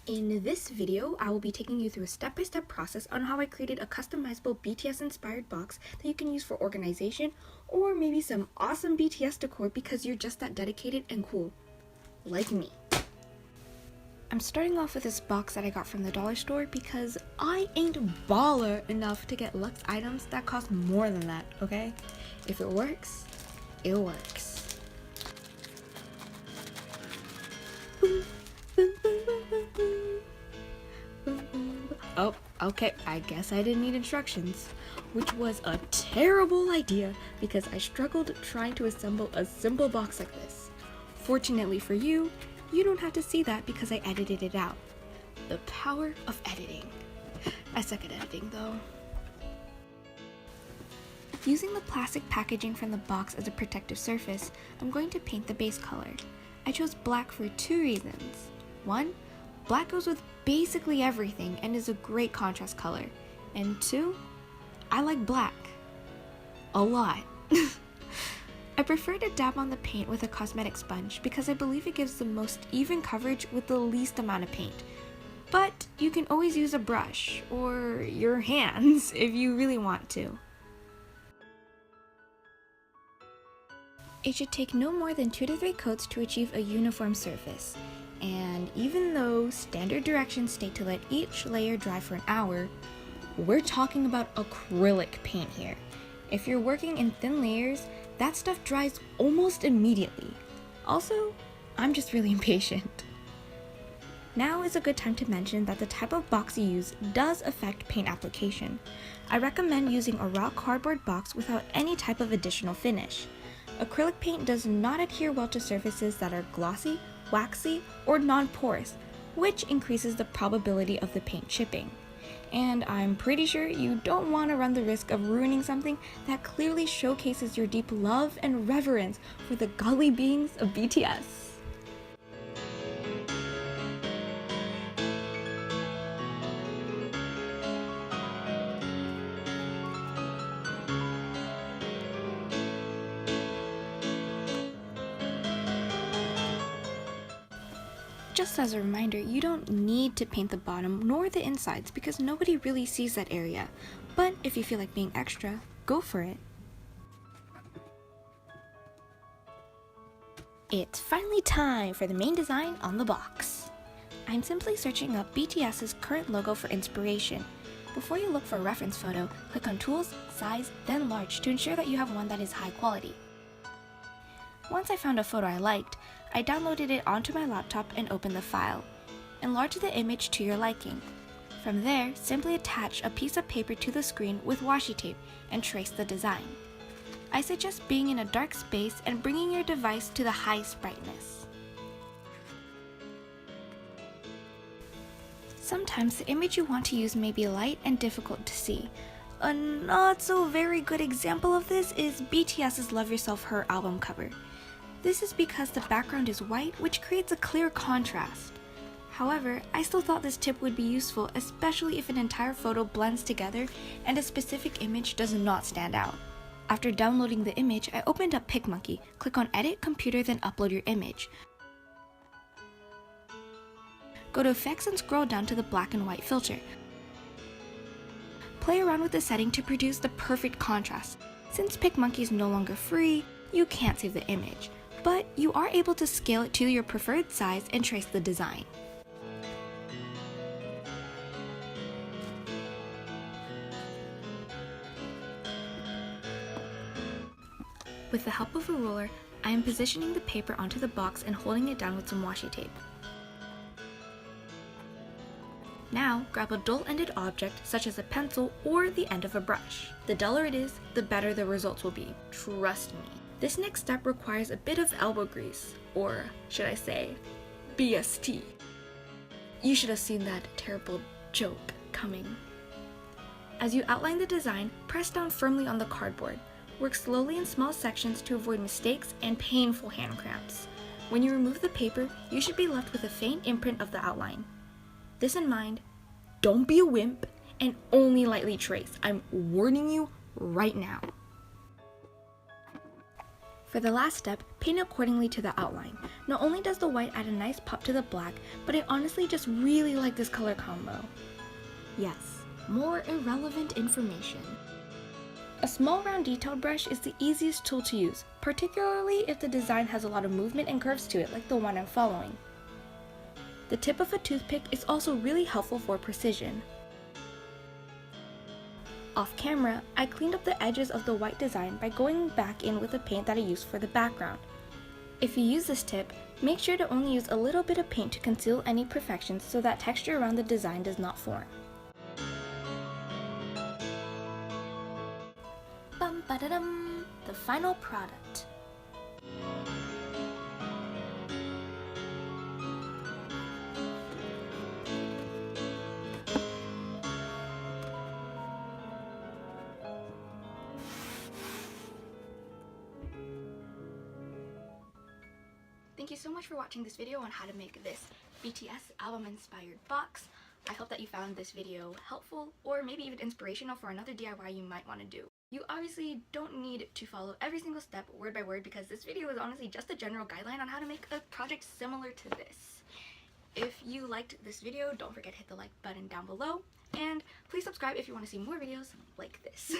In this video, I will be taking you through a step-by-step process on how I created a customizable BTS-inspired box that you can use for organization or maybe some awesome BTS decor because you're just that dedicated and cool, like me. I'm starting off with this box that I got from the dollar store because I ain't baller enough to get luxe items that cost more than that, okay? If it works, it works. Oh, okay, I guess I didn't need instructions, which was a terrible idea because I struggled trying to assemble a simple box like this. Fortunately for you, you don't have to see that because I edited it out. The power of editing. I suck at editing though. Using the plastic packaging from the box as a protective surface, I'm going to paint the base color. I chose black for two reasons. One, black goes with basically everything and is a great contrast color. And two, I like black. A lot. I prefer to dab on the paint with a cosmetic sponge because I believe it gives the most even coverage with the least amount of paint. But you can always use a brush or your hands if you really want to. It should take no more than 2 to 3 coats to achieve a uniform surface. And even though standard directions state to let each layer dry for an hour, we're talking about acrylic paint here. If you're working in thin layers, that stuff dries almost immediately. Also, I'm just really impatient. Now is a good time to mention that the type of box you use does affect paint application. I recommend using a raw cardboard box without any type of additional finish. Acrylic paint does not adhere well to surfaces that are glossy, waxy, or non-porous, which increases the probability of the paint chipping. And I'm pretty sure you don't want to run the risk of ruining something that clearly showcases your deep love and reverence for the godly beings of BTS. Just as a reminder, you don't need to paint the bottom nor the insides because nobody really sees that area. But if you feel like being extra, go for it. It's finally time for the main design on the box. I'm simply searching up BTS's current logo for inspiration. Before you look for a reference photo, click on Tools, Size, then Large to ensure that you have one that is high quality. Once I found a photo I liked, I downloaded it onto my laptop and opened the file. Enlarge the image to your liking. From there, simply attach a piece of paper to the screen with washi tape and trace the design. I suggest being in a dark space and bringing your device to the highest brightness. Sometimes the image you want to use may be light and difficult to see. A not so very good example of this is BTS's Love Yourself Her album cover. This is because the background is white, which creates a clear contrast. However, I still thought this tip would be useful, especially if an entire photo blends together and a specific image does not stand out. After downloading the image, I opened up PicMonkey, click on Edit Computer, then upload your image. Go to Effects and scroll down to the black and white filter. Play around with the setting to produce the perfect contrast. Since PicMonkey is no longer free, you can't save the image, but you are able to scale it to your preferred size and trace the design. With the help of a ruler, I am positioning the paper onto the box and holding it down with some washi tape. Now, grab a dull-ended object such as a pencil or the end of a brush. The duller it is, the better the results will be, trust me. This next step requires a bit of elbow grease, or should I say, BST. You should have seen that terrible joke coming. As you outline the design, press down firmly on the cardboard. Work slowly in small sections to avoid mistakes and painful hand cramps. When you remove the paper, you should be left with a faint imprint of the outline. This in mind, don't be a wimp and only lightly trace. I'm warning you right now. For the last step, paint accordingly to the outline. Not only does the white add a nice pop to the black, but I honestly just really like this color combo. Yes, more irrelevant information. A small round detail brush is the easiest tool to use, particularly if the design has a lot of movement and curves to it like the one I'm following. The tip of a toothpick is also really helpful for precision. Off camera, I cleaned up the edges of the white design by going back in with the paint that I used for the background. If you use this tip, make sure to only use a little bit of paint to conceal any imperfections so that texture around the design does not form. Bum ba da dum, the final product. Thank you so much for watching this video on how to make this BTS album inspired box. I hope that you found this video helpful or maybe even inspirational for another DIY you might want to do. You obviously don't need to follow every single step word by word because this video is honestly just a general guideline on how to make a project similar to this. If you liked this video, don't forget to hit the like button down below, and please subscribe if you want to see more videos like this.